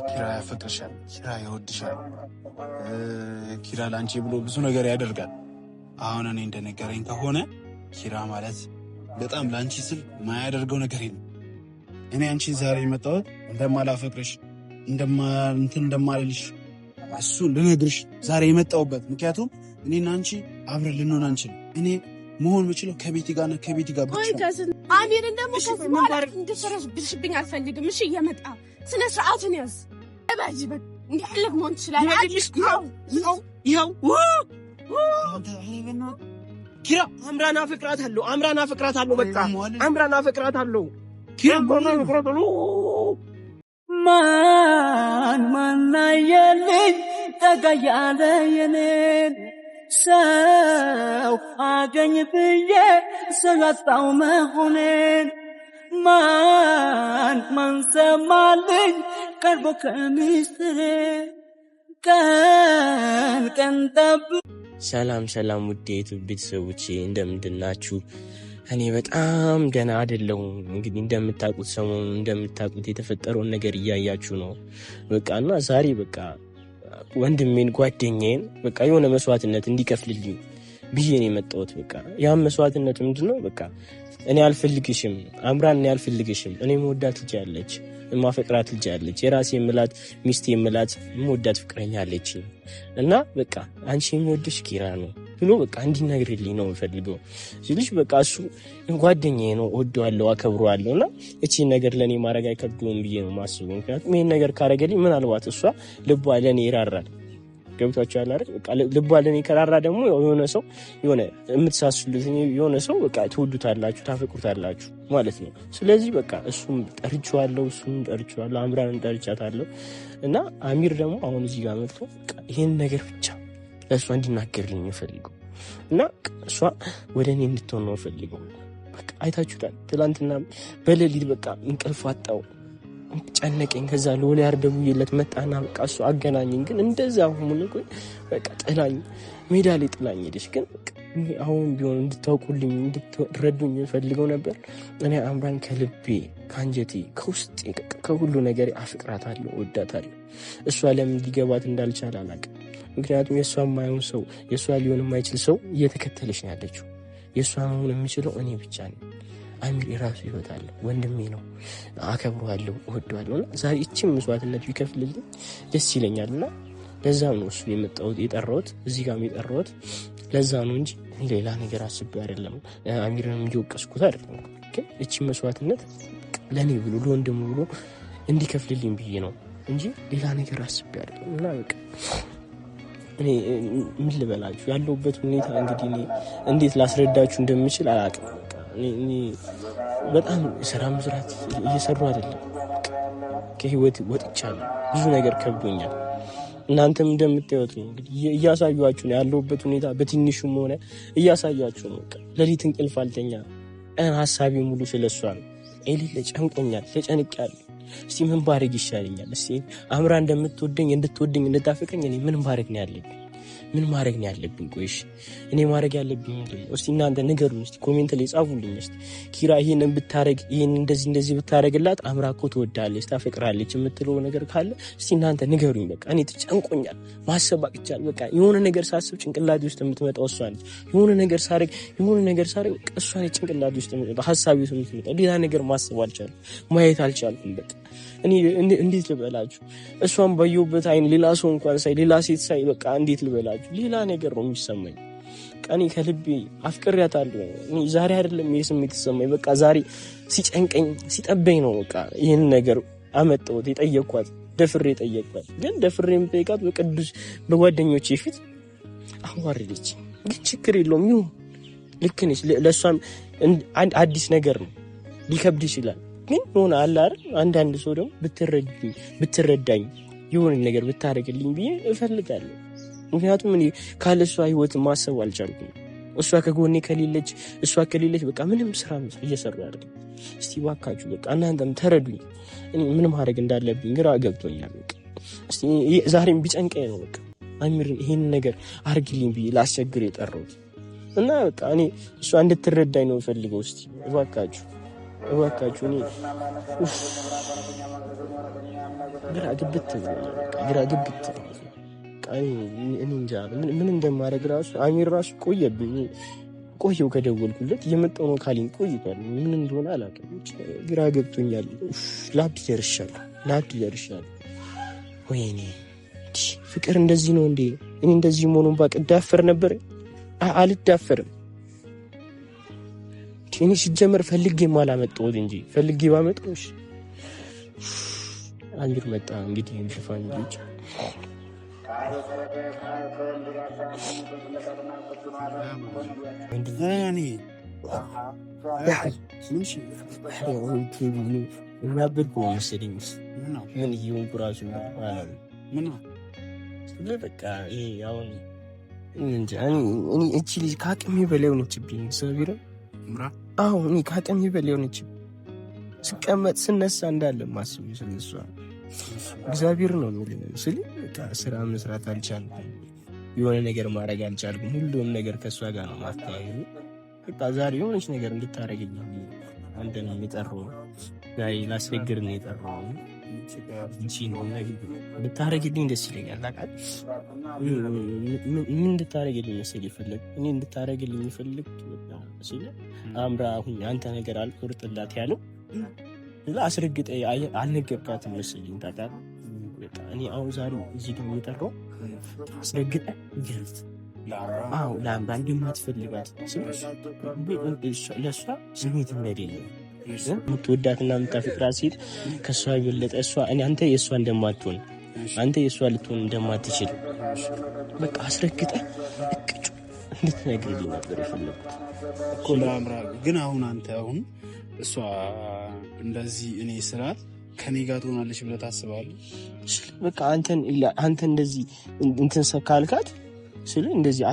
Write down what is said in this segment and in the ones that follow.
ኪራ ያፈቅርሻል፣ ኪራ ይወድሻል፣ ኪራ ላንቺ ብሎ ብዙ ነገር ያደርጋል። አሁን እኔ እንደነገረኝ ከሆነ ኪራ ማለት በጣም ላንቺ ስል ማያደርገው ነገር የለም። እኔ አንቺን ዛሬ የመጣሁት እንደማላፈቅርሽ እንደማልልሽ እሱ ልነግርሽ ዛሬ የመጣሁበት ምክንያቱም እኔና አንቺ አብረን ልንሆን አንችልም። እኔ መሆን የምችለው ከቤቲ ጋር ነው፣ ከቤቲ ጋር ብቻ። አሚርን ደግሞ ከዚህ በኋላ እንድትረብሽብኝ አልፈልግም። እሺ እየመጣ ስነ ስርዓትን ያዝ። እባጂ በቃ እንዲያለፍ መሆን ትችላለህ። ኪራ አምራን አፈቅራታለሁ። በቃ አምራን አፈቅራታለሁ። ኪራ ማን አየልኝ ጠጋ ያለ የኔን ሰው አገኝ ብዬ ሰው ያጣው መሆኔን ማን ሰማልኝ ቀርቦ ከሚስጥሬ ቀን ጠብ። ሰላም ውድ የዩቲዩብ ቤተሰቦቼ እንደምንድናችሁ? እኔ በጣም ደህና አይደለሁም። እንግዲህ እንደምታውቁት የተፈጠረውን ነገር እያያችሁ ነው። በቃ እና ዛሬ በቃ ወንድሜን ጓደኛዬን በቃ የሆነ መስዋዕትነት እንዲከፍልልኝ ብዬ ነው የመጣሁት። በቃ ያም መስዋዕትነት ምንድነው? በቃ እኔ አልፈልግሽም አምራን፣ እኔ አልፈልግሽም። እኔ መወዳት ልጅ አለች፣ ማፈቅራት ልጅ አለች፣ የራሴ የምላት ሚስቴ የምላት መወዳት ፍቅረኛ አለች እና በቃ አንቺ የሚወድሽ ኪራ ነው ብሎ በቃ እንዲነግርልኝ ነው የምፈልገው ሲልሽ፣ በቃ እሱ ጓደኛዬ ነው፣ እወደዋለሁ፣ አከብረዋለሁ እና እቺን ነገር ለእኔ ማድረግ አይከብደውም ብዬ ነው የማስበው። ምክንያቱም ይህን ነገር ካረገልኝ ምናልባት እሷ ልቧ ለእኔ ይራራል። ገብቷችኋል አይደል? በቃ ልቧ ለእኔ ከራራ ደግሞ የሆነ ሰው የሆነ የምትሳሱለት የሆነ ሰው በቃ ትወዱታላችሁ፣ ታፈቅሩታላችሁ ማለት ነው። ስለዚህ በቃ እሱም ጠርቼዋለሁ፣ አምራንን ጠርቻታለሁ እና አሚር ደግሞ አሁን እዚህ ጋር መጥቶ ይህን ነገር ብቻ ለእሷ እንዲናገርልኝ የፈልገው እና እሷ ወደ እኔ እንድትሆን ነው የፈልገው። በቃ አይታችሁታል። ትላንትና በሌሊት በቃ እንቅልፍ አጣው፣ ጨነቀኝ። ከዛ ሎሊያር ደውዬለት መጣና በቃ እሱ አገናኘኝ። ግን እንደዛ ሆኖ በቃ ጥላኝ ሜዳ ላይ ጥላኝ ሄደች። ግን አሁን ቢሆን እንድታውቁልኝ እንድትረዱኝ ፈልገው ነበር። እኔ አምራን ከልቤ ከአንጀቴ ከውስጤ ከሁሉ ነገር አፍቅራታለሁ፣ ወዳታለሁ። እሷ ለምን ሊገባት እንዳልቻለ አላውቅም። ምክንያቱም የእሷ የማይሆን ሰው የእሷ ሊሆን የማይችል ሰው እየተከተለች ነው ያለችው። የእሷ መሆን የሚችለው እኔ ብቻ ነኝ። አሚር የራሱ ህይወት አለ፣ ወንድሜ ነው፣ አከብረዋለሁ፣ እወደዋለሁ እና ዛሬ እቺም መስዋዕትነት ቢከፍልልኝ ደስ ይለኛል እና ለዛም ነው እሱ የጠራሁት እዚህ ጋር የጠራሁት ለዛ ነው እንጂ ሌላ ነገር አስቤ አይደለም። አሚርንም እየወቀስኩት አይደለም። ግን እቺም መስዋዕትነት ለእኔ ብሎ ለወንድሙ ብሎ እንዲከፍልልኝ ብዬ ነው እንጂ ሌላ ነገር አስቤ አይደለም እና በቃ እኔ ምን ልበላችሁ ያለሁበት ሁኔታ እንግዲህ እኔ እንዴት ላስረዳችሁ እንደምችል አላውቅም። እኔ በጣም ስራ መስራት እየሰሩ አይደለም። ከህይወት ወጥቻለሁ። ብዙ ነገር ከብዶኛል። እናንተም እንደምታዩት ነው እንግዲህ እያሳያችሁ ነው ያለሁበት ሁኔታ በትንሹም ሆነ እያሳያችሁ ነው። ለሊት እንቅልፍ አልተኛ፣ ሀሳቤ ሙሉ ስለሷ ነው። ኤሊለ ጨንቆኛል፣ ተጨንቄያለሁ። እስቲ ምን ባረግ ይሻለኛል? እስቲ አምራ እንድትወደኝ እንድታፈቅረኝ እኔ ምን ባረግ ነው ያለብኝ? ምን ማድረግ ነው ያለብኝ? ቆይሽ እኔ ማድረግ ያለብኝ ምንድን ነው? እስቲ እናንተ ንገሩኝ። እስቲ ኮሜንት ላይ ጻፉልኝ። እስቲ ኪራ ይሄንን ብታረግ ይሄን እንደዚህ ብታረግላት አምራ እኮ ትወዳለች፣ ታፈቅራለች የምትለው ነገር ካለ እስቲ እናንተ ንገሩኝ። በቃ እኔ ተጨንቆኛል፣ ማሰብ አቅቻለሁ። በቃ የሆነ ነገር ሳስብ ጭንቅላቴ ውስጥ የምትመጣው እሷ ነች። የሆነ ነገር ሳረግ እሷ ነች ጭንቅላቴ ውስጥ የምትመጣው፣ ሀሳቤ ውስጥ የምትመጣው። ሌላ ነገር ማሰብ አልቻልኩም፣ ማየት አልቻልኩም። በቃ እኔ እንዴት ልበላችሁ? እሷን ባየሁበት አይን ሌላ ሰው እንኳን ሳይ ሌላ ሴት ሳይ በቃ እንዴት ልበላችሁ? ሌላ ነገር ነው የሚሰማኝ። ቀኔ ከልቤ አፍቅሬያታለሁ። ዛሬ አይደለም ይሄ ስሜት የተሰማኝ። በቃ ዛሬ ሲጨንቀኝ ሲጠበኝ ነው በቃ ይህን ነገር አመጣሁት። የጠየቅኳት ደፍሬ ጠየቅኳት። ግን ደፍሬ የምጠይቃት በቅዱስ በጓደኞቼ ፊት አዋረደች። ግን ችግር የለውም ይሁን፣ ልክ ነች። ለእሷም አዲስ ነገር ነው፣ ሊከብድ ይችላል። ግን ሆነ አለ አይደል? አንዳንድ ሰው ደግሞ ብትረዳኝ የሆነ ነገር ብታደርግልኝ ብዬ እፈልጋለሁ። ምክንያቱም እኔ ካለ እሷ ህይወት ማሰብ አልቻልኩም። እሷ ከጎኔ ከሌለች በቃ ምንም ስራ እየሰሩ አይደለም። እስቲ ባካችሁ በቃ እናንተም ተረዱኝ። እኔ ምን ማድረግ እንዳለብኝ ግራ ገብቶኛል። በቃ እስቲ ዛሬም ቢጨንቀኝ ነው በቃ አሚርን ይሄን ነገር አድርግልኝ ብዬ ላስቸግር የጠራሁት እና በቃ እኔ እሷ እንድትረዳኝ ነው ፈልገው። እስቲ ባካችሁ እባካችሁ እኔ ግራ ግብት እኔ እንጃ ምን እንደማደርግ ራሱ አሚር ራሱ ቆየው ከደወልኩለት እየመጣሁ ነው ካለኝ ቆይቷል። ምን እንደሆነ አላውቅም። ግራ ገብቶኛል። ላብድ ደርሻለሁ። ወይኔ ፍቅር እንደዚህ ነው እንዴ? እኔ እንደዚህ መሆኑን ባቅ እዳፈር ነበር። አልዳፈርም። እኔ ሲጀመር ፈልጌም አላመጣሁት እንጂ ፈልጌ ባመጣው አሚር መጣ። እንግዲህ እንሽፋን ልጅ ምን እየሆንኩ እራሱ በቃ አሁን እቺ ልጅ ከአቅሜ በላይ ሆነችብኝ። ሰቢረ እኔ ከአቅሜ በላይ ሆነችብኝ። ስቀመጥ ስነሳ እንዳለ ማስቡ ስለሷ እግዚአብሔር ነው የሚል ስል ስራ መስራት አልቻልኩም። የሆነ ነገር ማድረግ አልቻልኩም። ሁሉም ነገር ከእሷ ጋር ነው ማስተያየቱ። በቃ ዛሬ የሆነች ነገር እንድታረገኝ አንተ ነው የጠራው። ዛሬ ላስቸግር ነው የጠራው። እንቺ ነው ነገር እንድታረግልኝ ደስ ይለኛል። ታውቃለህ ምን እንድታረግልኝ መሰለኝ ይፈልግ እኔ እንድታረግልኝ ይፈልግ ስለ አምራ አሁን አንተ ነገር አልቆርጥላት ያለው አስረግጠ አልነገርካትም መሰለኝ። ታውቃለህ እኔ አሁን ዛሬ እዚህ ጋር የጠራው አስረግጠ ይገልጽ ለአምራ እንደማትፈልጋት ለእሷ ስሜት እንደሌለው የምትወዳትና የምታፈቅራት ሴት ከእሷ የበለጠ አንተ የእሷ እንደማትሆን አንተ የእሷ ልትሆን እንደማትችል በቃ አስረግጠ እቅጩ እንድትነግርልኝ ነበር የፈለጉት እኮ ለአምራ። ግን አንተ እሷ እንደዚህ እኔ ስራት ከኔ ጋር ትሆናለች ብለህ ታስባለህ? በቃ አንተ እንደዚህ እንትን ካልካት ስለ እንደዚህ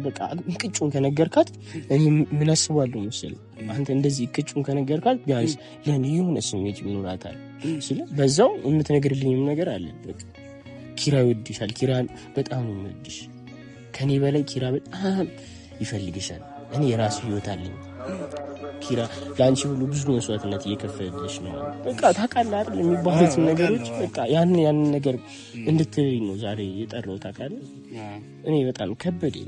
በቃ እቅጩን ከነገርካት እኔ ምን አስባለሁ መሰለኝ፣ አንተ እንደዚህ እቅጩን ከነገርካት ቢያንስ ለኔ የሆነ ስሜት ይኖራታል። ስለ በዛው የምትነግርልኝም ነገር አለ። በቃ ኪራ ይወድሻል። ኪራን በጣም ነው የሚወድሽ። ከኔ በላይ ኪራ በጣም ይፈልግሻል። እኔ የራሱ ህይወት አለኝ። ኪራ ለአንቺ ሁሉ ብዙ መስዋዕትነት እየከፈለልሽ ነው። በቃ ታውቃለህ አይደል የሚባሉትን ነገሮች በቃ ያንን ነገር እንድትለኝ ነው ዛሬ የጠራሁት። ታውቃለህ እኔ በጣም ከበደኝ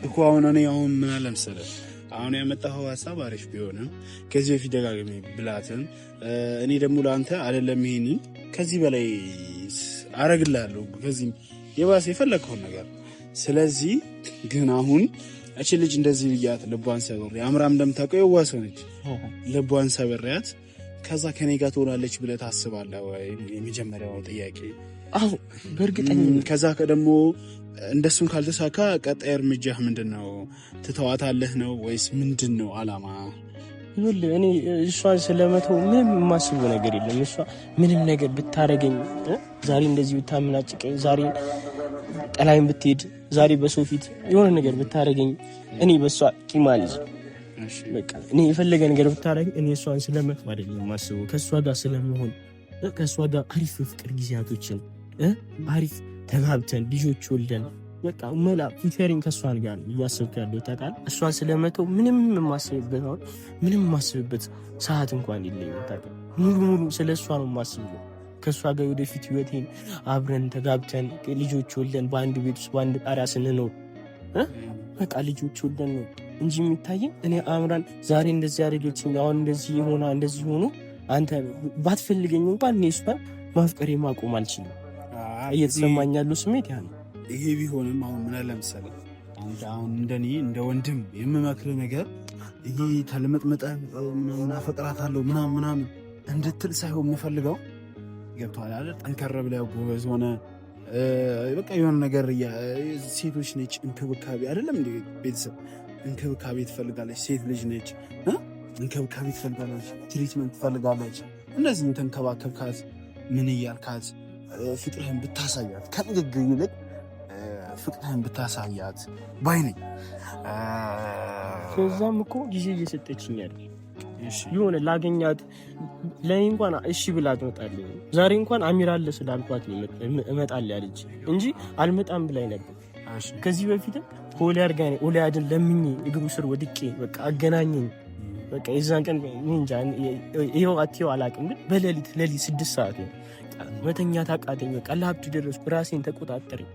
እኮ እኔ ምን አለ መሰለህ ያመጣኸው ሀሳብ አሪፍ ቢሆንም ከዚህ በፊት ደጋግሜ ብላትም እኔ ደግሞ ለአንተ አይደለም ይሄንን ከዚህ በላይ አረግልሃለሁ፣ ከዚህ የባሰ የፈለግከውን ነገር። ስለዚህ ግን እቺ ልጅ እንደዚህ ብያት ልቧን ሰብሬ አምራም እንደምታውቀው የዋሰው ነች። ልቧን ሰብሬያት ከዛ ከኔ ጋር ትሆናለች ብለህ ታስባለህ ወይ? የመጀመሪያው ጥያቄ። በእርግጠኝነት ከዛ ደግሞ እንደሱም ካልተሳካ ቀጣይ እርምጃህ ምንድነው? ትተዋታለህ ነው ወይስ ምንድነው አላማ? እኔ እሷን ስለመተው ምንም የማስበው ነገር የለም። እሷ ምንም ነገር ብታረገኝ፣ ዛሬ እንደዚህ ብታምናጭቀኝ፣ ዛሬ ጠላይም ብትሄድ፣ ዛሬ በሰው ፊት የሆነ ነገር ብታረገኝ እኔ በሷ ቂም አልይዝም። በቃ እኔ የፈለገ ነገር ብታረገኝ እኔ እሷን ስለመተው አይደለም የማስበው፣ ከእሷ ጋር ስለመሆን፣ ከእሷ ጋር አሪፍ ፍቅር ጊዜያቶችን አሪፍ ተጋብተን ልጆች ወልደን በቃ መላ ፊቸሪንግ ከእሷን ጋር እያሰብክ ያለው ታውቃለህ። እሷን ስለመተው ምንም የማስብበት ሰዓት እንኳን የለኝም ታውቃለህ። ሙሉ ስለ እሷ ነው የማስበው። ከእሷ ጋር ወደፊት ህይወቴን አብረን ተጋብተን ልጆች ወልደን በአንድ ቤት ውስጥ በአንድ ጣሪያ ስንኖር በቃ ልጆች ወልደን ነው እንጂ የሚታየኝ እኔ አምራን ዛሬ እንደዚህ አደረገችኝ፣ አሁን እንደዚህ ሆና እንደዚህ ሆኖ አንተ ባትፈልገኝ እንኳን እኔ እሷን ማፍቀሬ ማቆም አልችልም። እየተሰማኝ ያለው ስሜት ያ ነው። ይሄ ቢሆንም ምን አለ መሰለህ አንተ እንደኔ እንደ ወንድም የምመክርህ ነገር ይሄ ተለመጥመጠህ እናፈቅራታለሁ ምናምን እንድትል ሳይሆን የምፈልገው ገብቶሃል አይደል? ጠንከር ብለህ ጎበዝ ሆነ በቃ የሆነ ነገር ሴቶች ነች እንክብካቤ አይደለም እንደ ቤተሰብ እንክብካቤ ትፈልጋለች። ሴት ልጅ ነች እንክብካቤ ትፈልጋለች፣ ትሪትመንት ትፈልጋለች። እንደዚህ ተንከባከብካት ምን እያልካት ፍቅርህን ብታሳያት ከንግግር ይልቅ ፍቅርህን ብታሳያት ባይ ነኝ። ከዛም እኮ ጊዜ እየሰጠችኝ አይደል? የሆነ ላገኛት ለኔ እንኳን እሺ ብላ ትመጣለች። ዛሬ እንኳን አሚር አለ ስላልኳት እመጣለሁ ያለች እንጂ አልመጣም ብላኝ ነበር። ከዚህ በፊትም ኦሊያድን ለምኜ እግሩ ስር ወድቄ በቃ አገናኘኝ በቃ የዛን ቀን እንጃ ይሄው አትየው አላውቅም፣ ግን በሌሊት 6 ሰዓት ነው መተኛት አቃተኝ። በቃ ለሀብት ደረስኩ፣ ራሴን ተቆጣጠረኝ።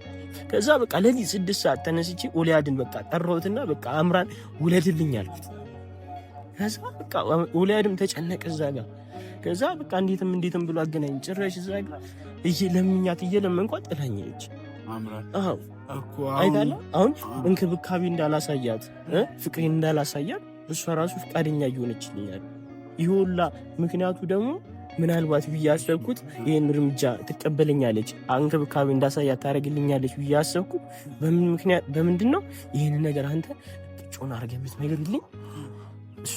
ከዛ በቃ ሌሊት 6 ሰዓት ተነስቼ ኦሊያድን በቃ ጠራሁትና በቃ አምራን ውለድልኝ አልኩት። ከዛ በቃ ኦሊያድም ተጨነቀ እዛ ጋር። ከዛ በቃ እንዴትም ብሎ አገናኝ። ጭራሽ እዛ ጋር እየለመንኳት ጥላኝ ሄደች። አምራን አይታለ አሁን እንክብካቤ እንዳላሳያት ፍቅሬን እንዳላሳያት እሷ ራሱ ፈቃደኛ እየሆነችልኛል። ይሁላ ምክንያቱ ደግሞ ምናልባት ብዬ አሰብኩት ይሄን እርምጃ ትቀበለኛለች፣ እንክብካቤ እንዳሳያት ታደርግልኛለች ብዬ አሰብኩት። በምንድን ነው ይሄን ነገር አንተ ጮና አድርገህ የምትነግርልኝ? እሷ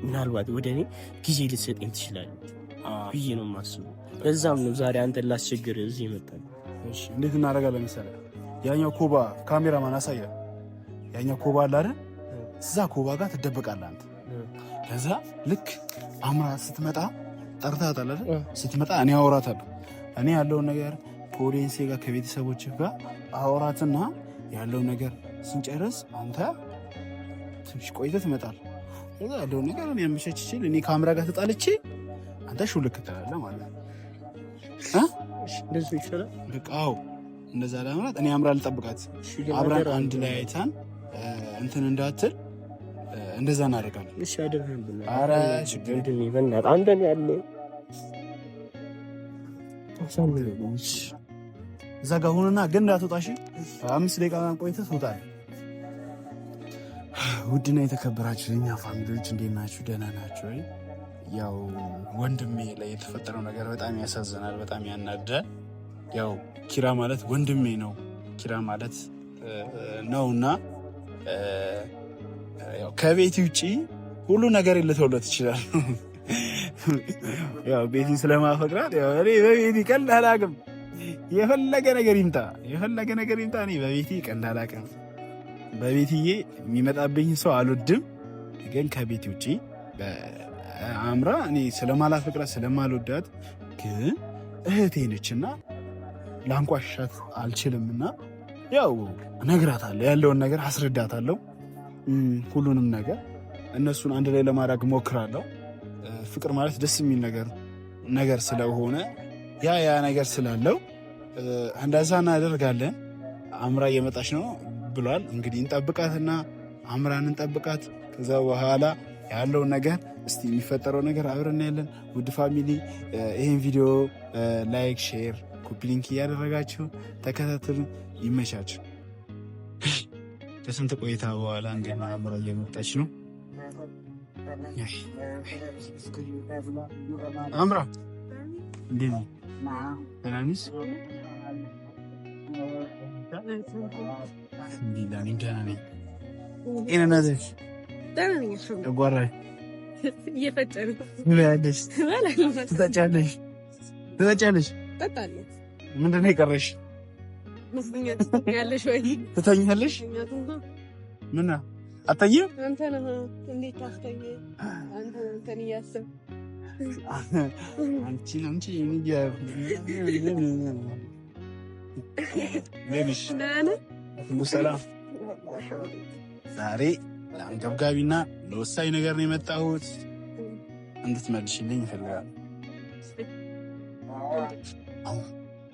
ምናልባት ወደ እኔ ጊዜ ልትሰጠኝ ትችላለች ብዬ ነው የማስበው። በዛም ነው ዛሬ አንተን ላስቸግር እዚህ የመጣው። እሺ እንዴት እናደርጋለን መሰለህ? ያኛው ኮባ ካሜራማን አሳያ። ያኛው ኮባ አለ አይደል? እዛ ኮባ ጋር ትደበቃለህ አንተ። ከዛ ልክ አምራ ስትመጣ ጠርታታለህ አይደል? ስትመጣ እኔ አወራታለሁ። እኔ ያለውን ነገር ከኦዲየንሴ ጋር ከቤተሰቦች ጋር አወራትና ያለውን ነገር ስንጨርስ አንተ ትንሽ ቆይተህ ትመጣለህ። ከዛ ያለውን ነገር እኔ አመቻችቼ እኔ ካሜራ ጋር ተጣልቼ አንተ ሹልክ ትላለህ ማለት ነው። እንደዚህ ይችላል በቃ አዎ፣ እንደዛ ለማለት እኔ አምራ ልጠብቃት አብራን አንድ ላይ አይታን እንትን እንዳትል እንደዛ እናደርጋለን። እሺ አደረን ብለ አረ ችግር እንደኔ በእናትህ አንተን ያለ እዛ ጋር ሆነና ግን እንዳትወጣሽ 5 ደቂቃ ቆይተህ ትወጣለህ። ውድና የተከበራችሁ የኛ ፋሚሊዎች እንዴት ናችሁ? ደህና ናችሁ ወይ? ያው ወንድሜ ላይ የተፈጠረው ነገር በጣም ያሳዝናል፣ በጣም ያናዳል። ያው ኪራ ማለት ወንድሜ ነው፣ ኪራ ማለት ነውና ያው ከቤት ውጪ ሁሉ ነገር ልተውለት ይችላል። ያው ቤቲ ስለማፈቅራት ያው እኔ በቤቲ ቀልድ አላውቅም። የፈለገ ነገር ይምጣ እኔ በቤቲ ቀልድ አላውቅም። በቤትዬ የሚመጣብኝ ሰው አልወድም። ግን ከቤት ውጪ አምራ እኔ ስለማላፈቅራት ስለማልወዳት ግን እህቴ ነችና ላንቋሻት አልችልምና ያው እነግራታለሁ፣ ያለውን ነገር አስረዳታለሁ። ሁሉንም እነሱን አንድ ላይ ለማድረግ ሞክራለሁ። ፍቅር ማለት ደስ የሚል ነገር ስለሆነ ያ ነገር ስላለው እንደዛ እናደርጋለን። አምራ እየመጣች ነው ብሏል። እንግዲህ እንጠብቃትና አምራን እንጠብቃት። ከዛ በኋላ ያለውን ነገር እስቲ የሚፈጠረው ነገር አብረን ያለን። ውድ ፋሚሊ ይህን ቪዲዮ ላይክ፣ ሼር፣ ኮፒ ሊንክ እያደረጋችሁ ተከታተሉ። ይመቻችሁ። ከስንት ቆይታ በኋላ እንግዲህ አምራ እየመጣች ነው። አምራ እንዴት ነው? ደህና ነሽ? ደህና ነኝ። ጤንነትሽ? ጨጓራሽ እየፈጨን ትጠጫለሽ? እጠጣለሁ። ምንድን ነው የቀረሽ? ትተኛለሽ ወይ? ትተኛለሽ? ምን አትተኝም? አንተ ነህ እንዴት ታስተኝ? አንተን እያሰብክ ሰላም። ዛሬ ለአንገብጋቢና ለወሳኝ ነገር ነው የመጣሁት። እንድትመልሽልኝ ይፈልጋል።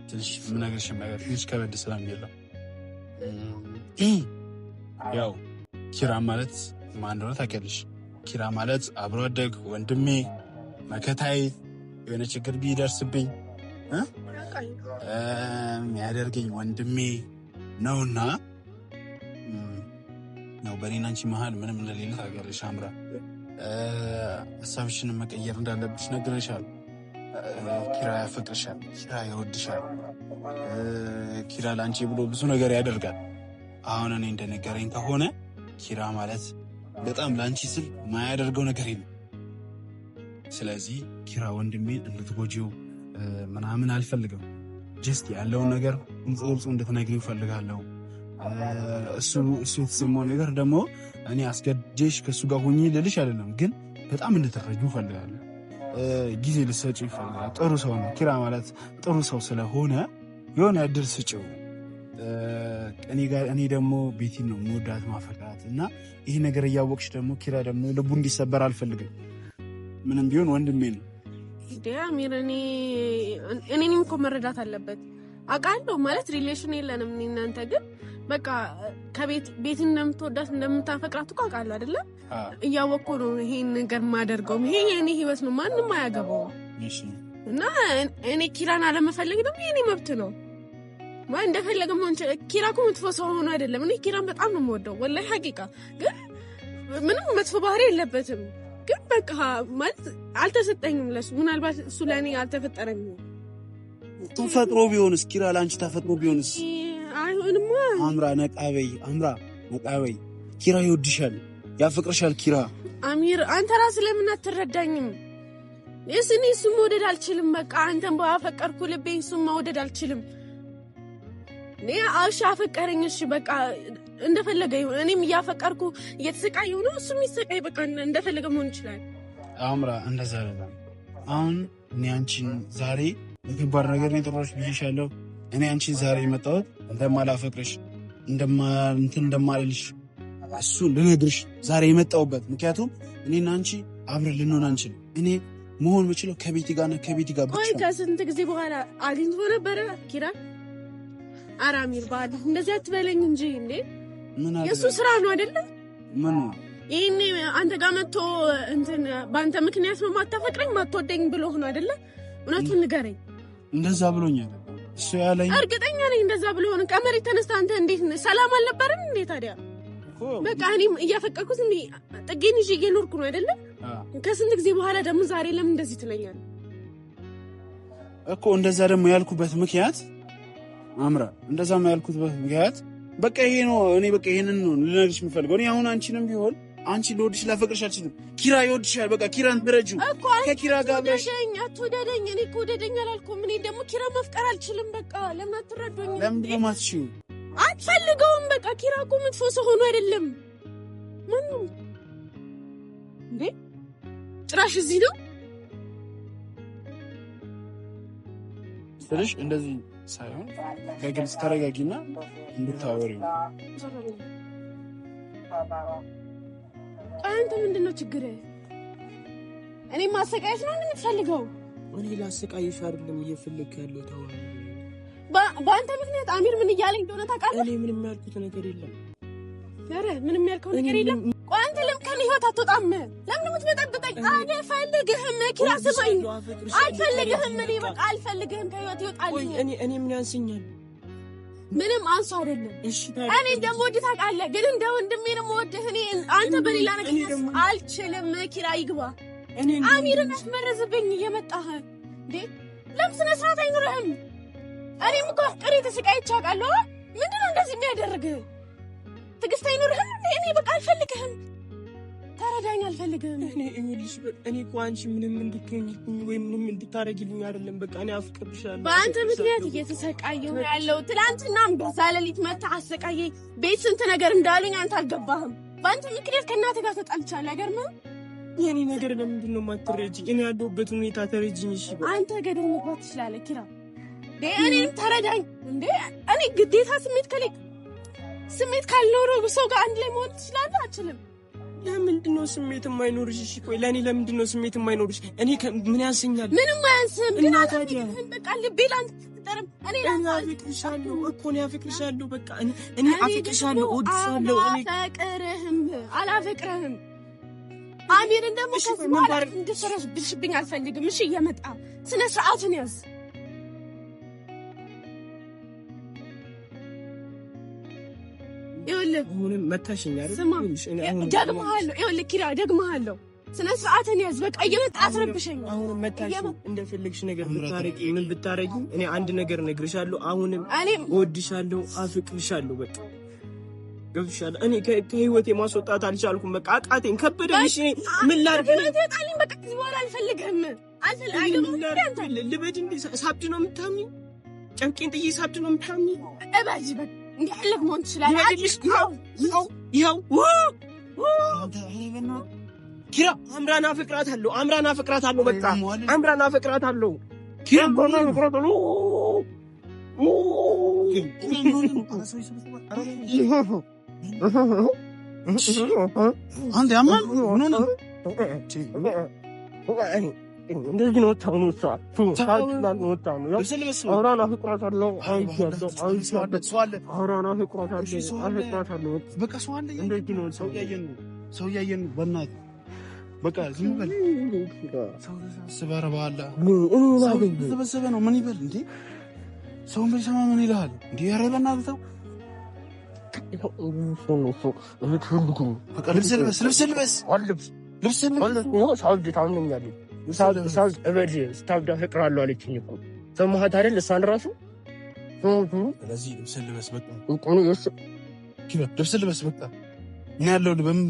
ትንሽ የምነግርሽም ነገር ትንሽ ከበድ ስለሚል ነው። ያው ኪራ ማለት ማን እንደሆነ ታውቂያለሽ? ኪራ ማለት አብሮ አደግ ወንድሜ፣ መከታዬ፣ የሆነ ችግር ቢደርስብኝ የሚያደርገኝ ወንድሜ ነውና ነው። በእኔና አንቺ መሀል ምንም እንደሌለ ታውቂያለሽ አምራ። ሀሳብሽን መቀየር እንዳለብሽ ነግሬሻል። ኪራ ያፈቅርሻል፣ ኪራ ይወድሻል። ኪራ ለአንቺ ብሎ ብዙ ነገር ያደርጋል። አሁን እኔ እንደነገረኝ ከሆነ ኪራ ማለት በጣም ለአንቺ ስል ማያደርገው ነገር የለም። ስለዚህ ኪራ ወንድሜን እንድትጎጂው ምናምን አልፈልግም። ጀስት ያለውን ነገር ግልጽ እንድትነግሪው እፈልጋለሁ። እሱ የተሰማው ነገር ደግሞ እኔ አስገድጄሽ ከእሱ ጋር ሆኜ ልልሽ አይደለም፣ ግን በጣም እንድትረጂው እፈልጋለሁ። ጊዜ ልትሰጪው ይፈልጋል። ጥሩ ሰው ነው ኪራ ማለት ጥሩ ሰው ስለሆነ የሆነ እድል ስጪው። እኔ ደግሞ ቤቲን ነው መወዳት ማፈቅራት እና ይሄ ነገር እያወቅሽ ደግሞ ኪራ ደግሞ ልቡ እንዲሰበር አልፈልግም። ምንም ቢሆን ወንድሜ ነው። አሚር እኔንም እኮ መረዳት አለበት። አውቃለሁ ማለት ሪሌሽን የለንም እኔ እናንተ፣ ግን በቃ ቤት እንደምትወዳት እንደምታፈቅራት እኮ አውቃለሁ አይደለ? እያወቅኩ ነው ይሄን ነገር የማደርገው። ይሄ የኔ ህይወት ነው፣ ማንም አያገባውም። እና እኔ ኪራን አለመፈለግ ደግሞ የኔ መብት ነው። እንደፈለገ መሆን ኪራ እኮ መጥፎ ሰው ሆኖ አይደለም። እኔ ኪራን በጣም ነው የምወደው ወላሂ ሐቂቃ። ግን ምንም መጥፎ ባህሪ የለበትም። ግን በቃ ማለት አልተሰጠኝም ለሱ። ምናልባት እሱ ለእኔ አልተፈጠረኝም። ተፈጥሮ ቢሆንስ ኪራ ለአንቺ ተፈጥሮ ቢሆንስ? አይሆንማ። አምራ ነቃበይ ኪራ ይወድሻል፣ ያፈቅርሻል ኪራ። አሚር አንተ ራስህ ለምን አትረዳኝም? እኔ እሱን መውደድ አልችልም። በቃ አንተን ባፈቀርኩ ልቤ እሱን መውደድ አልችልም። እኔ አፈቀረኝ፣ እሺ በቃ እንደፈለገ ይሁን። እኔም እያፈቀርኩ እየተሰቃየሁ ነው፣ እሱም ይሰቃይ። በቃ እንደፈለገ መሆን ይችላል። አምራ እንደዛ አይደለም። አሁን እኔ አንቺን ዛሬ በከባድ ነገር ነው የጠራሁሽ ብዬሻለሁ። እኔ አንቺን ዛሬ የመጣሁት እንደማላፈቅርሽ እንደማልልሽ እሱ ልነግርሽ ዛሬ የመጣሁበት ምክንያቱም እኔና አንቺ አብረን ልንሆን አንችልም። እኔ መሆን የምችለው ከቤቲ ጋር ነው፣ ከቤቲ ጋር ብቻ። ከስንት ጊዜ በኋላ አግኝቶ ነበረ ኪራ። ኧረ አሚር ባል እንደዚህ አትበለኝ እንጂ እንዴ! የእሱ ስራ ነው አይደለ? ምን ይሄኔ አንተ ጋር መጥቶ በአንተ ምክንያት ነው ማታፈቅረኝ ማትወደኝ ብሎ ሆኖ አይደለ? እውነቱን ንገረኝ። እንደዛ ብሎኛል እሱ ያለኝ። እርግጠኛ ነኝ እንደዛ ብሎ ሆነ። ከመሬት ተነስታ አንተ እንዴት ሰላም አልነበረም እንዴ ታዲያ? በቃ እኔም እያፈቀርኩት እንዴ ጥጌን ይዤ እየኖርኩ ነው አይደለ? ከስንት ጊዜ በኋላ ደግሞ ዛሬ ለምን እንደዚህ ትለኛለህ እኮ? እንደዛ ደግሞ ያልኩበት ምክንያት አምራ፣ እንደዛ ያልኩበት ምክንያት በቃ ይሄ ነው። እኔ በቃ ይሄንን ነው ልነግርሽ የምፈልገው። እኔ አሁን አንቺንም ቢሆን አንቺ ልወድሽ ላፈቅርሽ አልችልም። ኪራ ይወድሻል። በቃ ኪራን ትረጂው ከኪራ ጋር ብለሽኝ አትወደደኝ። እኔ እኮ ወደደኝ አላልኩም። እኔ ደግሞ ኪራ መፍቀር አልችልም። በቃ ለምን አትረዱኝ? ለምን ማትሽው? አትፈልገውም። በቃ ኪራ እኮ መጥፎ ሰው ሆኖ አይደለም። ማነው እንዴ? ጭራሽ እዚህ ነው ስለሽ እንደዚህ ሳይሆን በግልጽ ተረጋጊና እንድታወሪው። አንተ ምንድነው ችግር? እኔ ማሰቃየት ነው የምትፈልገው? እኔ ላሰቃየሽ አይደለም እየፈለክ ያለው ታው። በአንተ ምክንያት አሚር ምን እያለኝ እንደሆነ ታውቃለህ? እኔ ምንም ያልኩት ነገር የለም። ኧረ ምንም ያልከው ነገር የለም። ቆይ አንተ ለምን ከኔ ህይወት አትወጣም? ለምን የምትበጠብጠኝ? አልፈልግህም ኪራ፣ ስማኝ፣ አልፈልግህም። እኔ በቃ አልፈልግህም። ከህይወት ይወጣልኝ። እኔ ምን ያንሰኛል? ምንም አንሱ አይደለም። እኔ እንደምወድህ ታውቃለህ፣ ግን እንደ ወንድሜ ነው የምወድህ። እኔ አንተ በሌላ ነገር አልችልም። ኪራ ይግባ። አሚርን አስመረዝብኝ እየመጣህ እንዴ! ለምን ስነ ስርዓት አይኖርህም? እኔም እኮ አፍቅሬ ተሰቃይቼ አውቃለሁ። ምንድነው እንደዚህ የሚያደርግህ? ትዕግስት አይኖርህም? እኔ በቃ አልፈልግህም። ተረዳኝ፣ አልፈልግህም። እኔ እኮ አንቺ ምንም እንድትሆኚልኝ ወይ ምንም እንድታረጊልኝ አይደለም። በቃ እኔ አፍቅርሻለሁ። በአንተ ምክንያት እየተሰቃየሁ ነው ያለው። ትናንትናም በዛ ሌሊት መተህ አሰቃየኝ። ቤት ስንት ነገር እንዳሉኝ አንተ አልገባህም። በአንተ ምክንያት ከእናትህ ጋር ተጣልቻለሁ። አይገርምህም? የኔ ነገር ለምንድን ነው የማትረጂኝ? እኔ ያለሁበት ሁኔታ ተረጂኝ። እሺ አንተ ገደል መግባት ትችላለህ ኪራ። እኔም ተረዳኝ እንዴ! እኔ ግዴታ ስሜት ካልኖረው ሰው ጋር አንድ ላይ መሆን ትችላለህ? አልችልም። ለምንድን ነው ስሜት የማይኖርሽ? እሺ ቆይ ለእኔ ለምንድን ነው ስሜት የማይኖርሽ? እኔ ምን ያንሰኛል? ምንም አያንስም። ግን አታዲያን በቃ ልቤ ላንተ ተጠርም። እኔ አፍቅርሻለሁ እኮ ነው አፍቅርሻለሁ። በቃ እኔ አፍቅርሻለሁ፣ እወድሻለሁ። አላፈቅርህም። አሚርን ደግሞ ከዚህ በኋላ እንድትረብሽብኝ አልፈልግም። እሺ እየመጣ ስነ ስርዓቱን ያዝ። አሁንም መታሽኝ አይደል? ደግመሃለሁ። ይኸውልህ ኪራ ደግመሃለሁ። ስነ ስርዓትን ያዝ። በቃ እየመጣ አትረብሸኝ። አሁንም መታሽኝ። እንደፈለግሽ ነገር ብታረጊ ምን ብታረጊ እኔ አንድ ነገር እነግርሻለሁ። አሁንም እወድሻለሁ፣ አፍቅርሻለሁ። በቃ ገብቶሻል? እኔ ከህይወቴ ማስወጣት አልቻልኩም። በቃ አቃተኝ፣ ከበደኝ። እሺ ምን ላድርግ? ታጣልኝ። በቃ ከዚህ በኋላ አልፈልግህም። ልበድ እንዴ? ሳብድ ነው የምታምኚው? ጨንቄን ጥዬ ሳብድ ነው የምታምኚው? እባጅ በቃ እንዲህ ያለህ መሆን ትችላለህ። ኪራ አምራን አፈቅራታለሁ። በቃ አምራን አፈቅራታለሁ። ኪራ አንተ ያማል ሆኖ ነው እንደዚህ ነው ታውኑ ሰው ያየን በእናት በቃ ዝም በል ስበረባላ ተበሰበ ነው ምን ይበል እንዴ? ሰውን በሰማ ምን ይልሃል እንዴ? ኧረ በእናትህ ተው። በቃ ልብስ ልበስ ስታብድ አፈቅርሃለሁ አለችኝ እኮ ሰማሃት አይደል? እሷን እራሱ ስለዚህ ልብስ ልበስ በቃ ልብስ ልበስ በቃ ምን ያለው በምን